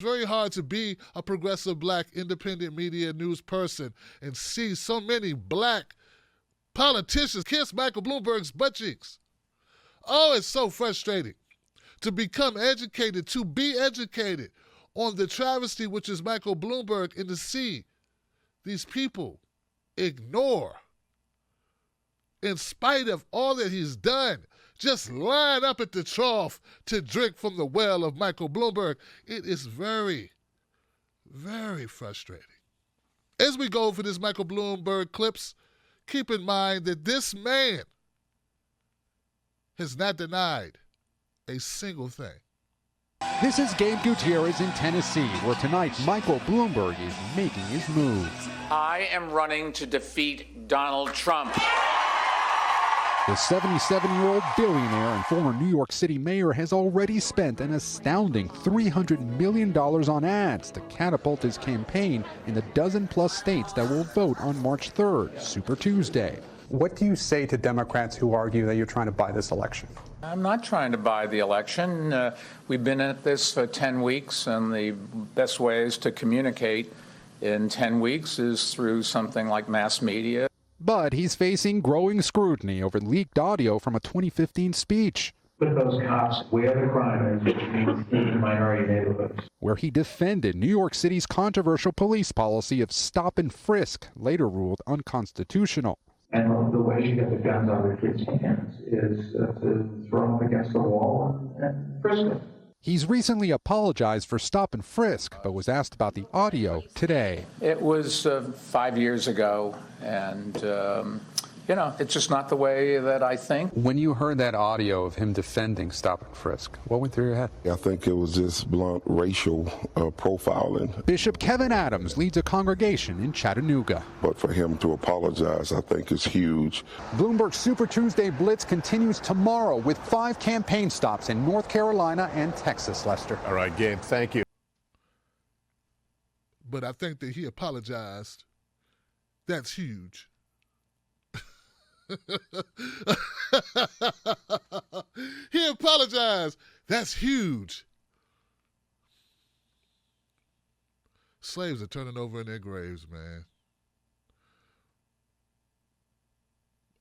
Very hard to be a progressive black independent media news person and see so many black politicians kiss Michael Bloomberg's butt cheeks. Oh, it's so frustrating to become educated, to be educated on the travesty which is Michael Bloomberg, and to see these people ignore, in spite of all that he's done, just line up at the trough to drink from the well of Michael Bloomberg. It is very, very frustrating. As we go for this Michael Bloomberg clips, keep in mind that this man has not denied a single thing. This is Gabe Gutierrez in Tennessee, where tonight Michael Bloomberg is making his move. I am running to defeat Donald Trump. The 77-year-old billionaire and former New York City mayor has already spent an astounding $300 million on ads to catapult his campaign in the dozen-plus states that will vote on March 3rd, Super Tuesday. What do you say to Democrats who argue that you're trying to buy this election? I'm not trying to buy the election. We've been at this for 10 weeks, and the best ways to communicate in 10 weeks is through something like mass media. But he's facing growing scrutiny over leaked audio from a 2015 speech. Put those cops where the crime is, which means in minority neighborhoods. Where he defended New York City's controversial police policy of stop and frisk, later ruled unconstitutional. And the way you get the guns out of the kids' hands is to throw them against the wall and frisk them. He's recently apologized for stop and frisk, but was asked about the audio today. It was 5 years ago, and, it's just not the way that I think. When you heard that audio of him defending stop and frisk, what went through your head? I think it was just blunt racial profiling. Bishop Kevin Adams leads a congregation in Chattanooga. But for him to apologize, I think is huge. Bloomberg's Super Tuesday Blitz continues tomorrow with 5 campaign stops in North Carolina and Texas, Lester. All right, Gabe, thank you. But I think that he apologized. That's huge. He apologized. That's huge. Slaves are turning over in their graves, man.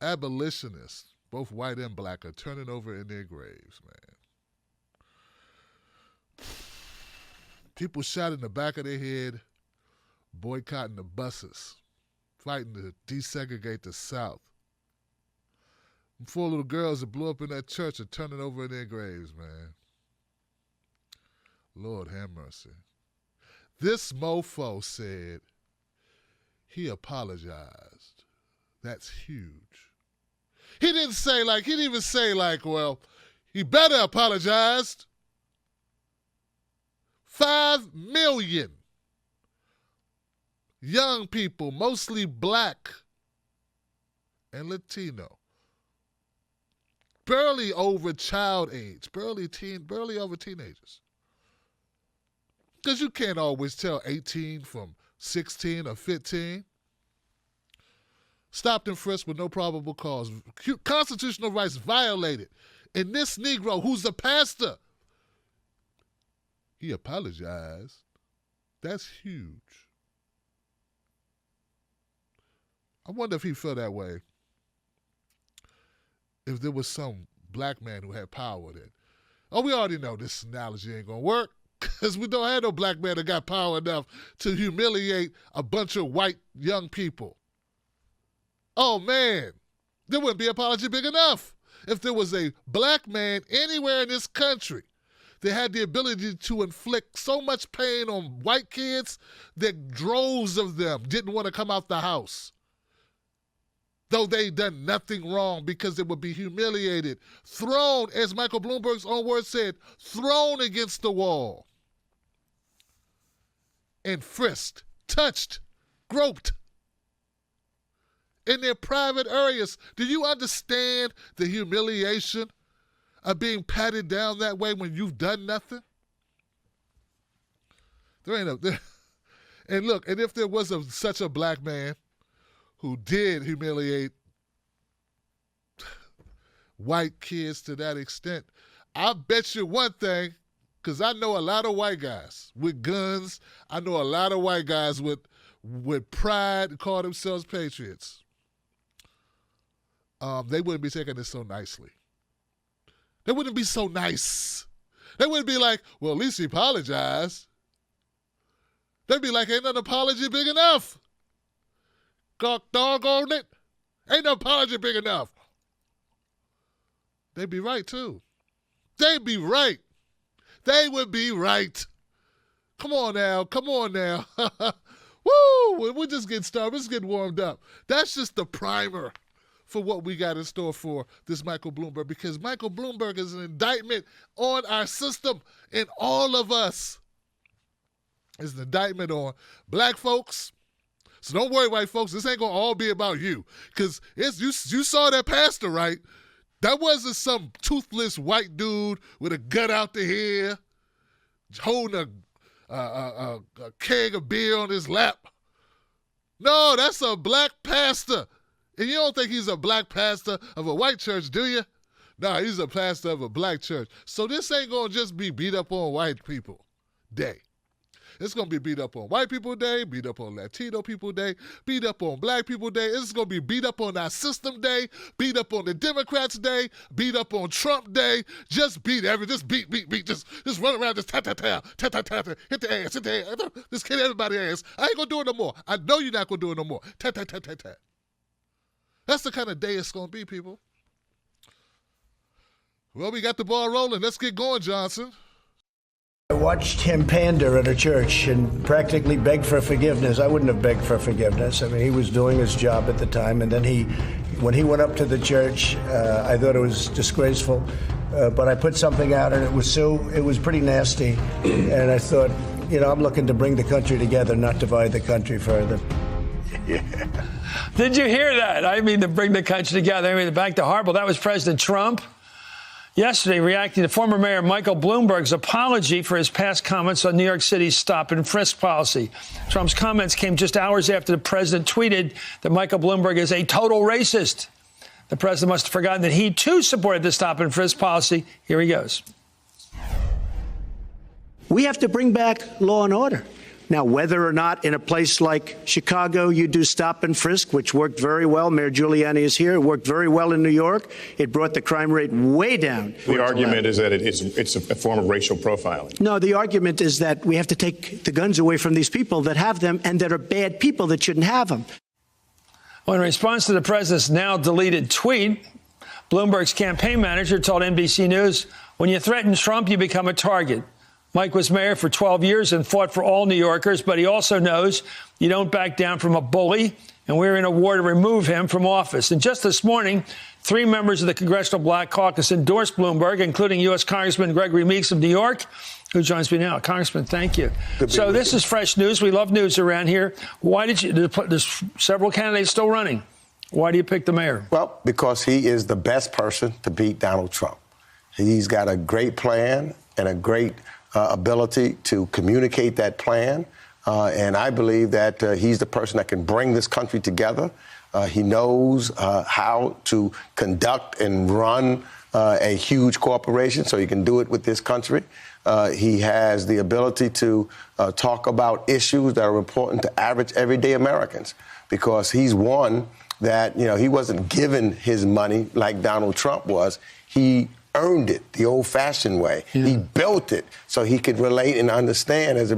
Abolitionists, both white and black, are turning over in their graves, man. People shot in the back of their head, boycotting the buses, fighting to desegregate the South. 4 little girls that blew up in that church are turning over in their graves, man. Lord have mercy. This mofo said he apologized. That's huge. He didn't even say, well, he better apologize. 5 million young people, mostly black and Latino, barely over child age, barely over teenagers. Because you can't always tell 18 from 16 or 15. Stopped and frisked with no probable cause. Constitutional rights violated. And this Negro, who's a pastor, he apologized. That's huge. I wonder if he felt that way if there was some black man who had power that, we already know this analogy ain't going to work because we don't have no black man that got power enough to humiliate a bunch of white young people. Oh, man, there wouldn't be an apology big enough if there was a black man anywhere in this country that had the ability to inflict so much pain on white kids that droves of them didn't want to come out the house, though they done nothing wrong, because they would be humiliated, thrown, as Michael Bloomberg's own words said, thrown against the wall, and frisked, touched, groped in their private areas. Do you understand the humiliation of being patted down that way when you've done nothing? And look, and if there was such a black man who did humiliate white kids to that extent, I bet you one thing, Because I know a lot of white guys with guns. I know a lot of white guys with pride and call themselves patriots. They wouldn't be taking this so nicely. They wouldn't be so nice. They wouldn't be like, well, at least he apologized. They'd be like, ain't no apology big enough. God doggone it. Ain't no apology big enough. They'd be right, too. They'd be right. They would be right. Come on now. Come on now. Woo! We're just getting started. We're just getting warmed up. That's just the primer for what we got in store for this Michael Bloomberg, because Michael Bloomberg is an indictment on our system and all of us. It's an indictment on black folks. So don't worry, white folks. This ain't going to all be about you, because you saw that pastor, right? That wasn't some toothless white dude with a gut out the hair holding a keg of beer on his lap. No, that's a black pastor. And you don't think he's a black pastor of a white church, do you? No, he's a pastor of a black church. So this ain't going to just be beat up on white people day. It's going to be beat up on white people day, beat up on Latino people day, beat up on black people day. It's going to be beat up on our system day, beat up on the Democrats day, beat up on Trump day. Just beat. Just run around, just tap, hit the ass. Just hit everybody's ass. I ain't going to do it no more. I know you're not going to do it no more. Tap. That's the kind of day it's going to be, people. Well, we got the ball rolling. Let's get going, Johnson. I watched him pander at a church and practically beg for forgiveness. I wouldn't have begged for forgiveness. I mean, he was doing his job at the time. And then when he went up to the church, I thought it was disgraceful. But I put something out, and it was pretty nasty. And I thought, I'm looking to bring the country together, not divide the country further. Yeah. Did you hear that? I mean, to bring the country together. I mean, back to Harbaugh. That was President Trump yesterday reacting to former Mayor Michael Bloomberg's apology for his past comments on New York City's stop and frisk policy. Trump's comments came just hours after the president tweeted that Michael Bloomberg is a total racist. The president must have forgotten that he, too, supported the stop and frisk policy. Here he goes. We have to bring back law and order. Now, whether or not in a place like Chicago you do stop and frisk, which worked very well, Mayor Giuliani is here, it worked very well in New York, it brought the crime rate way down. The argument is that it's a form of racial profiling. No, the argument is that we have to take the guns away from these people that have them and that are bad people that shouldn't have them. Well, in response to the president's now deleted tweet, Bloomberg's campaign manager told NBC News, when you threaten Trump, you become a target. Mike was mayor for 12 years and fought for all New Yorkers, but he also knows you don't back down from a bully, and we're in a war to remove him from office. And just this morning, 3 members of the Congressional Black Caucus endorsed Bloomberg, including U.S. Congressman Gregory Meeks of New York, who joins me now. Congressman, thank you. So this is fresh news. We love news around here. Why did you? There's several candidates still running. Why do you pick the mayor? Well, because he is the best person to beat Donald Trump. He's got a great plan and a great ability to communicate that plan. And I believe that he's the person that can bring this country together. He knows how to conduct and run a huge corporation, so he can do it with this country. He has the ability to talk about issues that are important to average, everyday Americans, because he's one that, he wasn't given his money like Donald Trump was. He earned it the old-fashioned way. Yeah. He built it so he could relate and understand as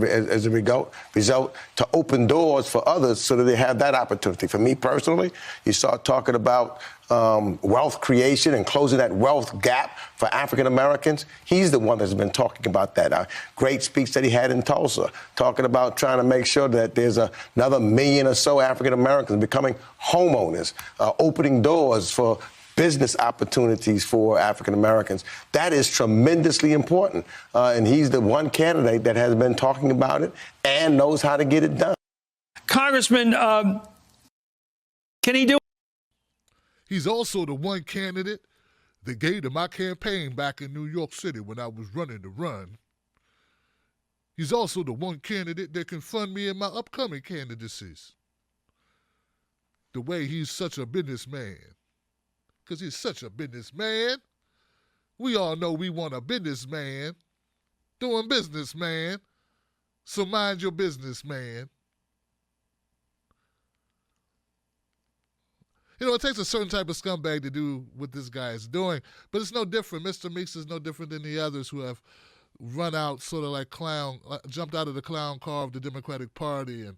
a result to open doors for others so that they have that opportunity. For me personally, you start talking about wealth creation and closing that wealth gap for African Americans. He's the one that's been talking about that. Great speech that he had in Tulsa, talking about trying to make sure that there's another million or so African Americans becoming homeowners, opening doors for business opportunities for African Americans. That is tremendously important. And he's the one candidate that has been talking about it and knows how to get it done. Congressman, can he do it? He's also the one candidate that gave to my campaign back in New York City when I was running the run. He's also the one candidate that can fund me in my upcoming candidacies. The way he's such a businessman. Because he's such a businessman. We all know we want a businessman. doing business, man. So mind your business, man. You know, it takes a certain type of scumbag to do what this guy is doing, but it's no different. Mr. Meeks is no different than the others who have run out sort of like jumped out of the clown car of the Democratic Party and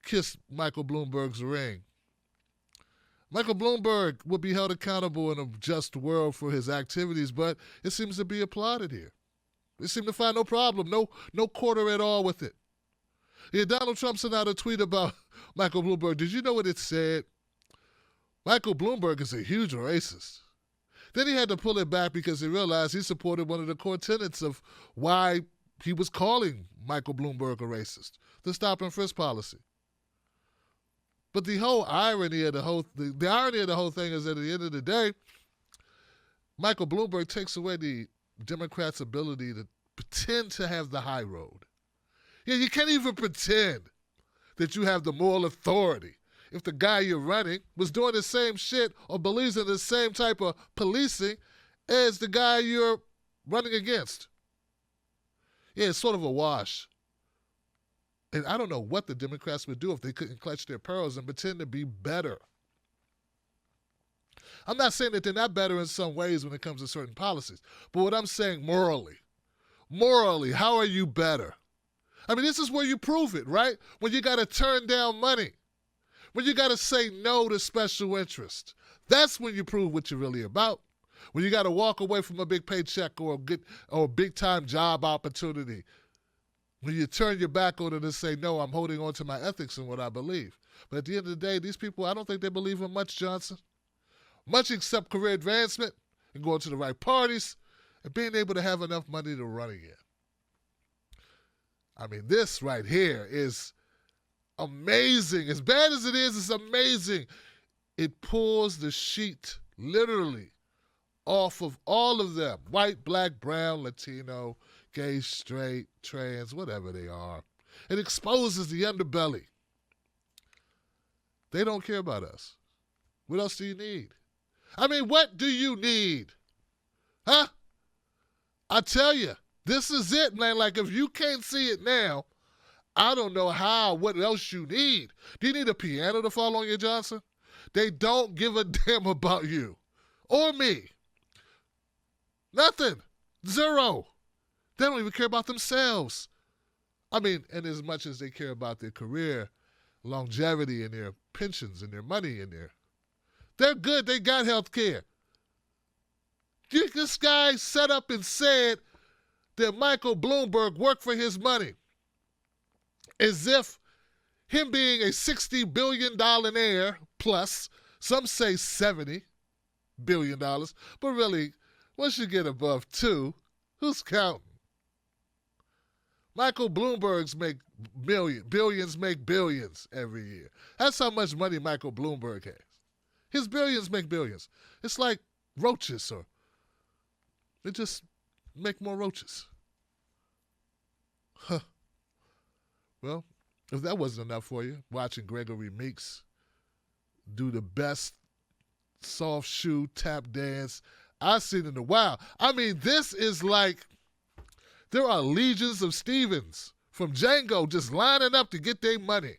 kissed Michael Bloomberg's ring. Michael Bloomberg will be held accountable in a just world for his activities, but it seems to be applauded here. They seem to find no problem, no quarter at all with it. Yeah, Donald Trump sent out a tweet about Michael Bloomberg. Did you know what it said? Michael Bloomberg is a huge racist. Then he had to pull it back because he realized he supported one of the core tenets of why he was calling Michael Bloomberg a racist, the stop and frisk policy. But the whole irony of the irony of the whole thing is that at the end of the day, Michael Bloomberg takes away the Democrats' ability to pretend to have the high road. Yeah, you can't even pretend that you have the moral authority if the guy you're running was doing the same shit or believes in the same type of policing as the guy you're running against. Yeah, it's sort of a wash. And I don't know what the Democrats would do if they couldn't clutch their pearls and pretend to be better. I'm not saying that they're not better in some ways when it comes to certain policies, but what I'm saying morally, how are you better? I mean, this is where you prove it, right? When you got to turn down money, when you got to say no to special interest. That's when you prove what you're really about. When you got to walk away from a big paycheck or a big-time job opportunity. When you turn your back on it and say, no, I'm holding on to my ethics and what I believe. But at the end of the day, these people, I don't think they believe in much, Johnson. Much except career advancement and going to the right parties and being able to have enough money to run again. I mean, this right here is amazing. As bad as it is, it's amazing. It pulls the sheet, literally, off of all of them. White, black, brown, Latino, gay, straight, trans, whatever they are. It exposes the underbelly. They don't care about us. What else do you need? I mean, what do you need? Huh? I tell you, this is it, man. Like, if you can't see it now, I don't know what else you need. Do you need a piano to fall on you, Johnson? They don't give a damn about you or me. Nothing. Zero. They don't even care about themselves. I mean, and as much as they care about their career, longevity, and their pensions, and their money, they're good. They got health care. This guy set up and said that Michael Bloomberg worked for his money, as if him being a $60 billion heir plus, some say $70 billion, but really, once you get above 2, who's counting? Michael Bloomberg's make billions make billions every year. That's how much money Michael Bloomberg has. His billions make billions. It's like roaches, or they just make more roaches. Huh. Well, if that wasn't enough for you, watching Gregory Meeks do the best soft shoe tap dance I've seen in a while. I mean, this is like there are legions of Stevens from Django just lining up to get their money.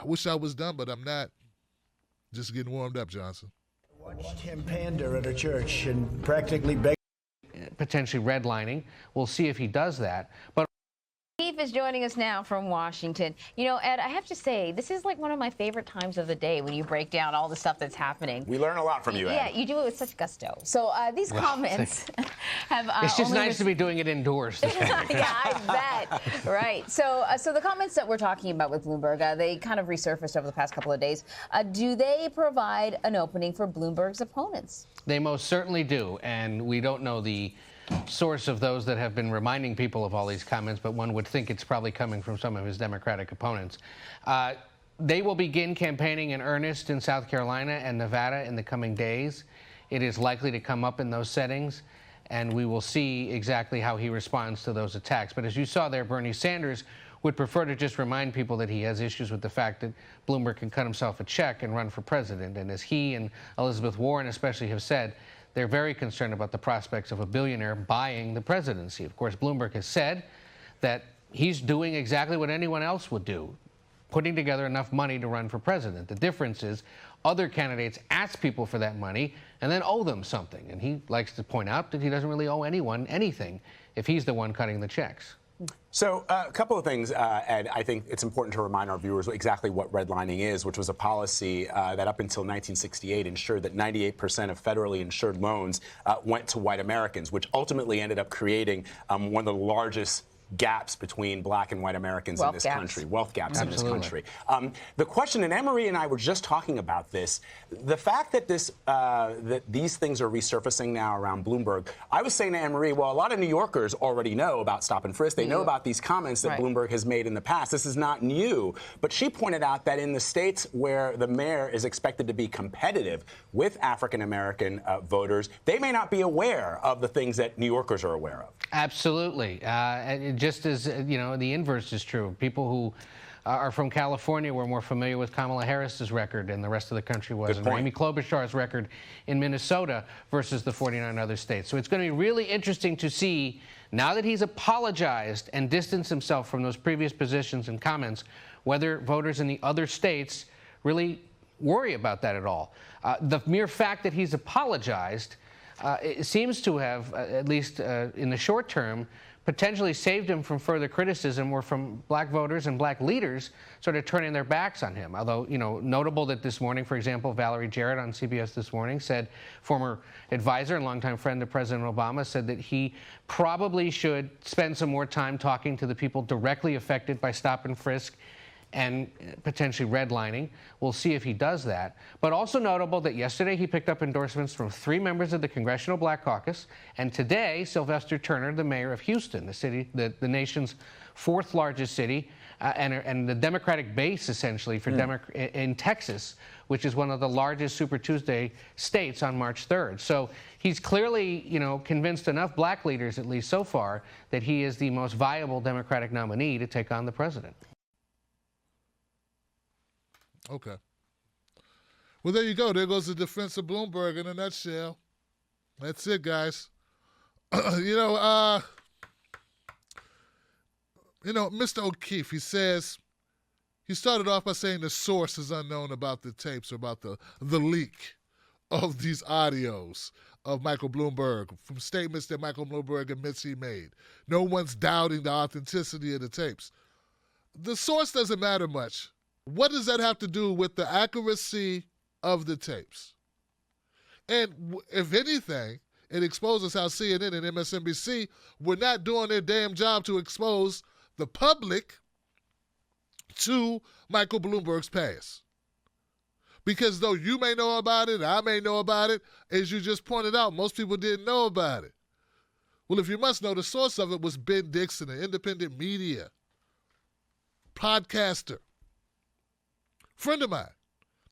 I wish I was done, but I'm not. Just getting warmed up, Johnson. I watched him pander at a church and practically beg. Potentially redlining. We'll see if he does that. But Steve is joining us now from Washington. You know, Ed, I have to say, this is like one of my favorite times of the day when you break down all the stuff that's happening. We learn a lot from you, Ed. Yeah, you do it with such gusto. So these comments have it's just nice to be doing it indoors. Yeah, I bet. Right. So the comments that we're talking about with Bloomberg, they kind of resurfaced over the past couple of days. Do they provide an opening for Bloomberg's opponents? They most certainly do, and we don't know the source of those that have been reminding people of all these comments, but one would think it's probably coming from some of his Democratic opponents. They will begin campaigning in earnest in South Carolina and Nevada in the coming days. It is likely to come up in those settings, and we will see exactly how he responds to those attacks. But as you saw there, Bernie Sanders would prefer to just remind people that he has issues with the fact that Bloomberg can cut himself a check and run for president. And as he and Elizabeth Warren especially have said, they're very concerned about the prospects of a billionaire buying the presidency. Of course, Bloomberg has said that he's doing exactly what anyone else would do, putting together enough money to run for president. The difference is other candidates ask people for that money and then owe them something. And he likes to point out that he doesn't really owe anyone anything if he's the one cutting the checks. So a couple of things, Ed. I think it's important to remind our viewers exactly what redlining is, which was a policy that up until 1968 ensured that 98% of federally insured loans went to white Americans, which ultimately ended up creating one of the largest gaps between black and white Americans in this country, wealth gaps in this country. The question, and Anne-Marie and I were just talking about this, the fact that that these things are resurfacing now around Bloomberg, I was saying to Anne-Marie, well, a lot of New Yorkers already know about stop and frisk. They know about these comments that Bloomberg has made in the past. This is not new. But she pointed out that in the states where the mayor is expected to be competitive with African-American voters, they may not be aware of the things that New Yorkers are aware of. Absolutely. Just as, the inverse is true. People who are from California were more familiar with Kamala Harris's record than the rest of the country was, and Amy Klobuchar's record in Minnesota versus the 49 other states. So it's going to be really interesting to see, now that he's apologized and distanced himself from those previous positions and comments, whether voters in the other states really worry about that at all. The mere fact that he's apologized it seems to have, at least in the short term, potentially saved him from further criticism or from black voters and black leaders sort of turning their backs on him. Although, notable that this morning, for example, Valerie Jarrett on CBS This Morning said, former advisor and longtime friend of President Obama, said that he probably should spend some more time talking to the people directly affected by stop and frisk and potentially redlining. We'll see if he does that. But also notable that yesterday he picked up endorsements from 3 members of the Congressional Black Caucus, and today Sylvester Turner, the mayor of Houston, the nation's 4th largest city, and the Democratic base essentially for in Texas, which is one of the largest Super Tuesday states on March 3rd. So he's clearly, convinced enough black leaders, at least so far, that he is the most viable Democratic nominee to take on the president. Okay. Well, there you go. There goes the Defense of Bloomberg in a nutshell. That's it, guys. Mr. O'Keefe, he says, he started off by saying the source is unknown about the tapes or about the leak of these audios of Michael Bloomberg from statements that Michael Bloomberg admits he made. No one's doubting the authenticity of the tapes. The source doesn't matter much. What does that have to do with the accuracy of the tapes? And if anything, it exposes how CNN and MSNBC were not doing their damn job to expose the public to Michael Bloomberg's past. Because though you may know about it, I may know about it, as you just pointed out, most people didn't know about it. Well, if you must know, the source of it was Ben Dixon, an independent media podcaster. Friend of mine.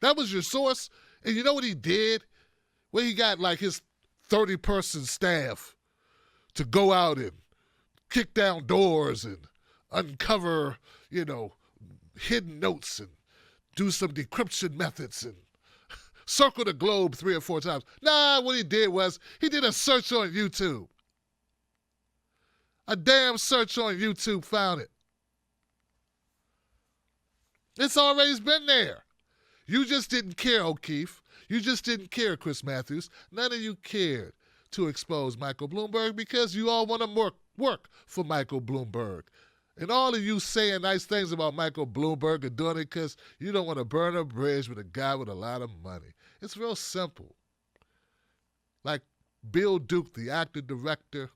That was your source. And you know what he did? Well, he got like his 30-person staff to go out and kick down doors and uncover, hidden notes and do some decryption methods and circle the globe 3 or 4 times. Nah, what he did was he did a search on YouTube. A damn search on YouTube found it. It's always been there. You just didn't care, O'Keefe. You just didn't care, Chris Matthews. None of you cared to expose Michael Bloomberg because you all want to work for Michael Bloomberg. And all of you saying nice things about Michael Bloomberg are doing it because you don't want to burn a bridge with a guy with a lot of money. It's real simple. Like Bill Duke, the actor, director,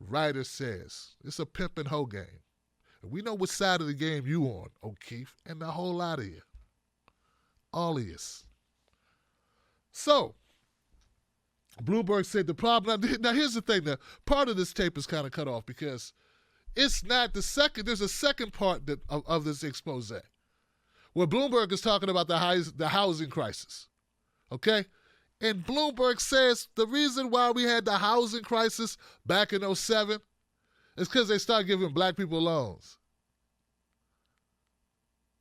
writer says, it's a pimp and hoe game. We know what side of the game you on, O'Keefe, and the whole lot of you. All of you. So, Bloomberg said the problem. Now, here's the thing. Part of this tape is kind of cut off because it's not the second. There's a second part of this expose where Bloomberg is talking about the housing crisis. Okay? And Bloomberg says the reason why we had the housing crisis back in 2007 it's because they start giving black people loans.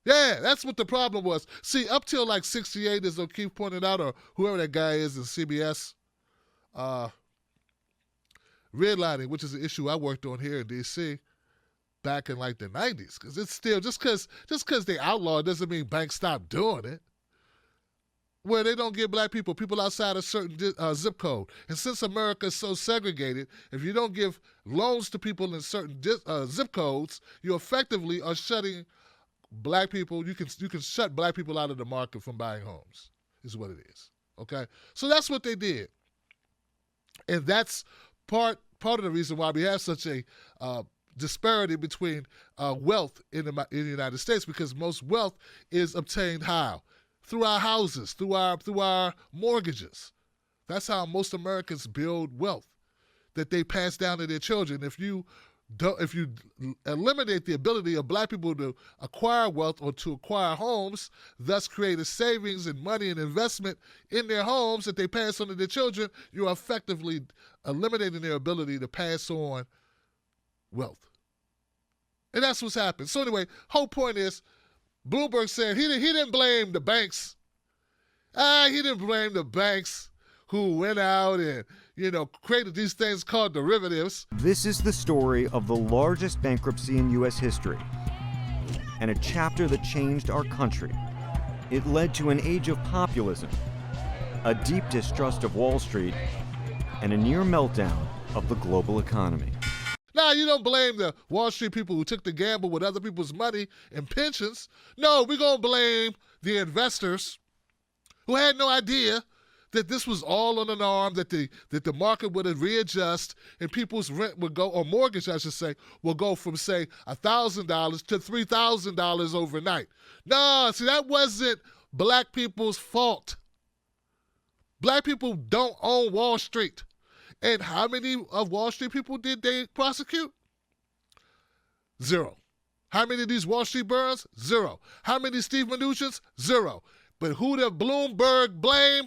Yeah, that's what the problem was. See, up till like 68, as O'Keefe pointed out, or whoever that guy is in CBS, redlining, which is an issue I worked on here in D.C. back in like the 90s. Because it's still, just because they outlawed doesn't mean banks stop doing it. Where they don't give black people outside a certain zip code. And since America is so segregated, if you don't give loans to people in certain zip codes, you effectively are shutting black people. You can shut black people out of the market from buying homes, is what it is. Okay? So that's what they did. And that's part of the reason why we have such a disparity between wealth in the United States, because most wealth is obtained how? Through our houses, through our mortgages. That's how most Americans build wealth that they pass down to their children. If you eliminate the ability of black people to acquire wealth or to acquire homes, thus create a savings and money and investment in their homes that they pass on to their children, you're effectively eliminating their ability to pass on wealth. And that's what's happened. So anyway, whole point is, Bloomberg said he didn't blame the banks. He didn't blame the banks who went out and, created these things called derivatives. This is the story of the largest bankruptcy in U.S. history and a chapter that changed our country. It led to an age of populism, a deep distrust of Wall Street, and a near meltdown of the global economy. Now, you don't blame the Wall Street people who took the gamble with other people's money and pensions. No, we're going to blame the investors who had no idea that this was all on an arm, that the market would readjust and people's rent would go, or mortgage, I should say, will go from, say, $1,000 to $3,000 overnight. No, see, that wasn't black people's fault. Black people don't own Wall Street. And how many of Wall Street people did they prosecute? 0. How many of these Wall Street burns? 0. How many Steve Mnuchin's? 0. But who did Bloomberg blame?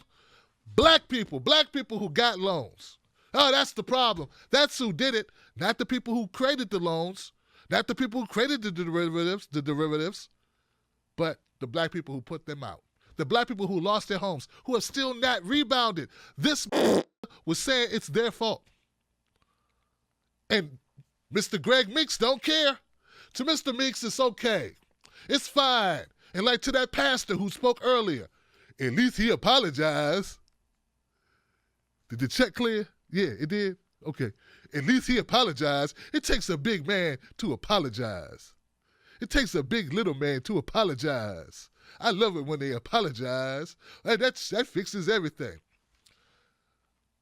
Black people who got loans. Oh, that's the problem. That's who did it, not the people who created the loans, not the people who created the derivatives, but the black people who put them out. The black people who lost their homes, who have still not rebounded. This was saying it's their fault. And Mr. Greg Meeks don't care. To Mr. Meeks, it's okay. It's fine. And like to that pastor who spoke earlier, at least he apologized. Did the check clear? Yeah, it did? Okay. At least he apologized. It takes a big man to apologize. It takes a big little man to apologize. I love it when they apologize. That fixes everything.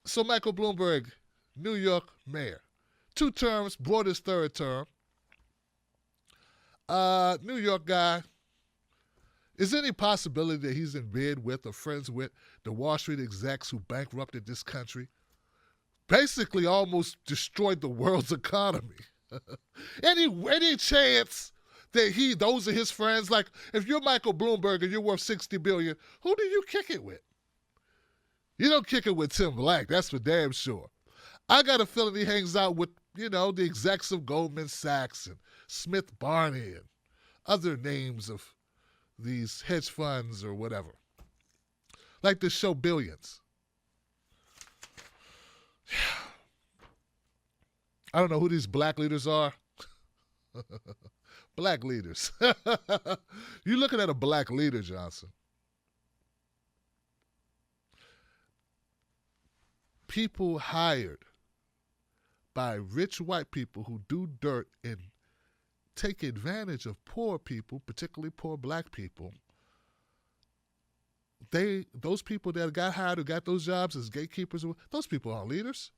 So Michael Bloomberg, New York mayor. 2 terms, brought his 3rd term. New York guy. Is there any possibility that he's in bed with or friends with the Wall Street execs who bankrupted this country? Basically almost destroyed the world's economy. Any chance that those are his friends? Like, if you're Michael Bloomberg and you're worth $60 billion, who do you kick it with? You don't kick it with Tim Black, that's for damn sure. I got a feeling he hangs out with, the execs of Goldman Sachs and Smith Barney and other names of these hedge funds or whatever. Like the show Billions. I don't know who these black leaders are. Black leaders. You're looking at a black leader, Johnson. People hired by rich white people who do dirt and take advantage of poor people, particularly poor black people. Those people that got hired, who got those jobs as gatekeepers, those people aren't leaders.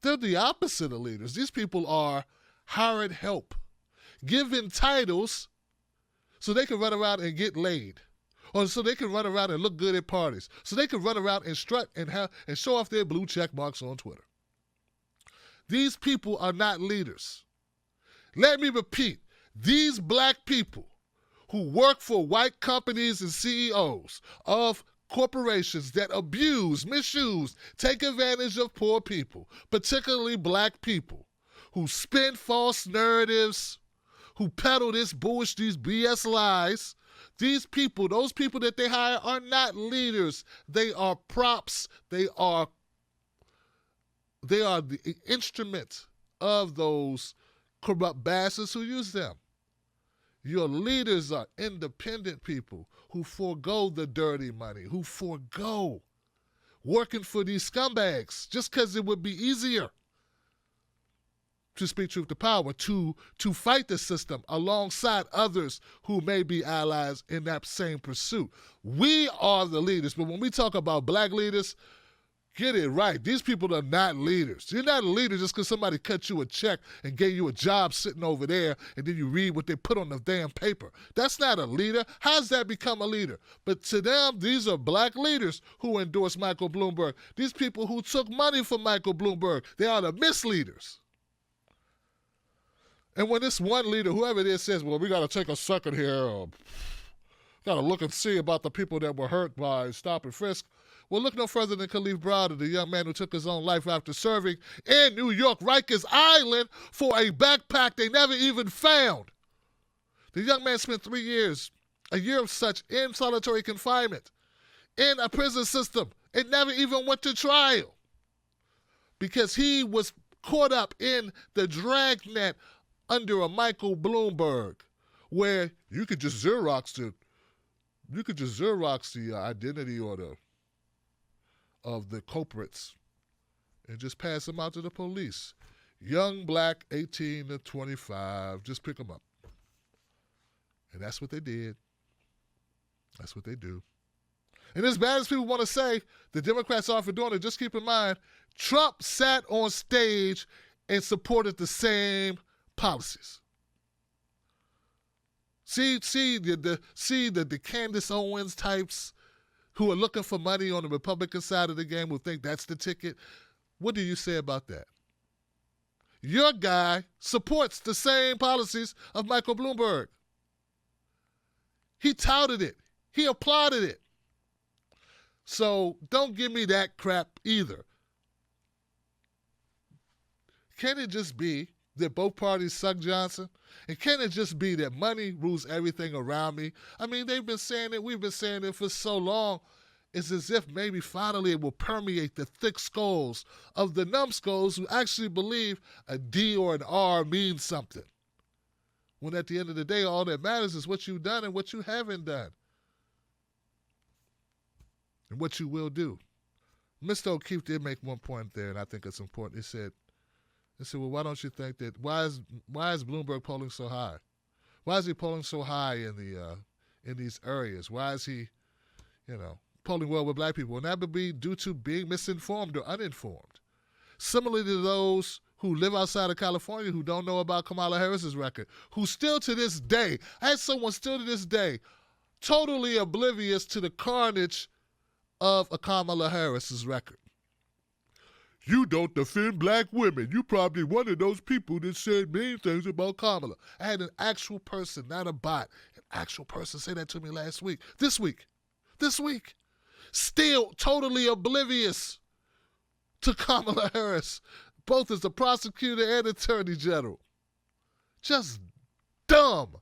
They're the opposite of leaders. These people are hired help, given titles so they can run around and get laid, or so they can run around and look good at parties, so they can run around and strut and show off their blue check marks on Twitter. These people are not leaders. Let me repeat, these black people who work for white companies and CEOs of corporations that abuse, misuse, take advantage of poor people, particularly black people, who spin false narratives, who peddle this bullshit, these BS lies, these people, those people that they hire are not leaders. They are props. They are They are the instrument of those corrupt bastards who use them. Your leaders are independent people who forego the dirty money, who forego working for these scumbags just because it would be easier to speak truth to power, to fight the system alongside others who may be allies in that same pursuit. We are the leaders, but when we talk about black leaders, get it right. These people are not leaders. You're not a leader just because somebody cut you a check and gave you a job sitting over there and then you read what they put on the damn paper. That's not a leader. How's that become a leader? But to them, these are black leaders who endorse Michael Bloomberg. These people who took money from Michael Bloomberg, they are the misleaders. And when this one leader, whoever it is, says, well, we got to take a second here, got to look and see about the people that were hurt by stop and frisk, well, look no further than Khalif Browder, the young man who took his own life after serving in New York, Rikers Island, for a backpack they never even found. The young man spent 3 years, a year of such, in solitary confinement, in a prison system, and never even went to trial because he was caught up in the dragnet under a Michael Bloomberg, where you could just Xerox the identity or of the culprits and just pass them out to the police. Young black, 18 to 25, just pick them up. And that's what they did. That's what they do. And as bad as people want to say the Democrats are for doing it, just keep in mind, Trump sat on stage and supported the same policies. See the Candace Owens types who are looking for money on the Republican side of the game, who think that's the ticket. What do you say about that? Your guy supports the same policies of Michael Bloomberg. He touted it. He applauded it. So don't give me that crap either. Can it just be that both parties suck Johnson? And can it just be that money rules everything around me? I mean, they've been saying it. We've been saying it for so long. It's as if maybe finally it will permeate the thick skulls of the numbskulls who actually believe a D or an R means something. When at the end of the day, all that matters is what you've done and what you haven't done. And what you will do. Mr. O'Keefe did make one point there, and I think it's important. He said, well, why don't you think that, why is Bloomberg polling so high? Why is he polling so high in these areas? Why is he, polling well with black people? And that would be due to being misinformed or uninformed. Similarly to those who live outside of California who don't know about Kamala Harris's record, who still to this day, I had someone still to this day, totally oblivious to the carnage of a Kamala Harris's record. You don't defend black women. You probably one of those people that said mean things about Kamala. I had an actual person, not a bot, an actual person say that to me this week. Still totally oblivious to Kamala Harris, both as the prosecutor and attorney general. Just dumb.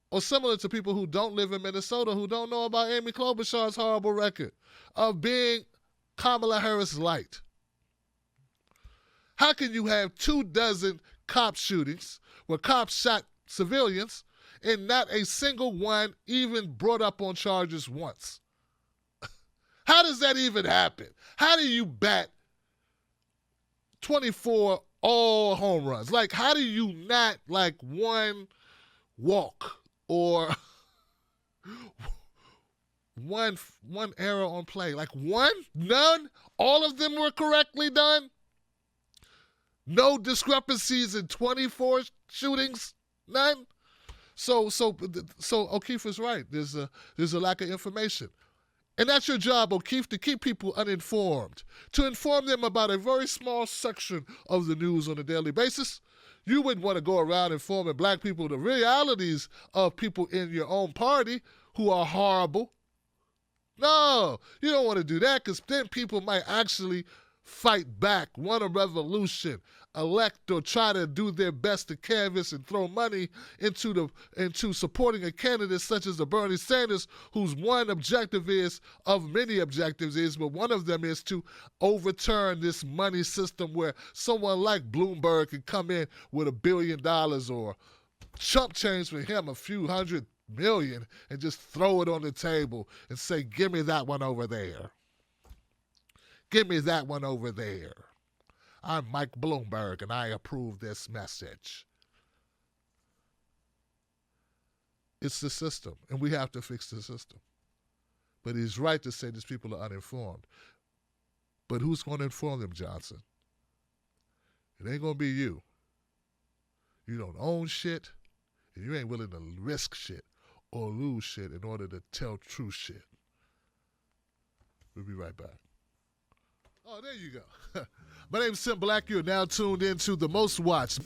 Or similar to people who don't live in Minnesota who don't know about Amy Klobuchar's horrible record of being Kamala Harris light. How can you have 24 cop shootings where cops shot civilians and not a single one even brought up on charges once? How does that even happen? How do you bat 24 all home runs? Like, how do you not one walk or one error on play? One? None? All of them were correctly done? No discrepancies in 24 shootings? None? So O'Keefe is right. There's a lack of information. And that's your job, O'Keefe, to keep people uninformed, to inform them about a very small section of the news on a daily basis. You wouldn't want to go around informing black people the realities of people in your own party who are horrible. No, you don't want to do that because then people might actually fight back, want a revolution, elect or try to do their best to canvass and throw money into supporting a candidate such as the Bernie Sanders, whose one objective is, of many objectives is, but one of them is to overturn this money system where someone like Bloomberg can come in with $1 billion or chump change for him a few $100 million and just throw it on the table and say, give me that one over there. Give me that one over there. I'm Mike Bloomberg, and I approve this message. It's the system, and we have to fix the system. But he's right to say these people are uninformed. But who's going to inform them, Johnson? It ain't going to be you. You don't own shit, and you ain't willing to risk shit or lose shit in order to tell true shit. We'll be right back. Oh, there you go. My name's Tim Black. You're now tuned into the most watched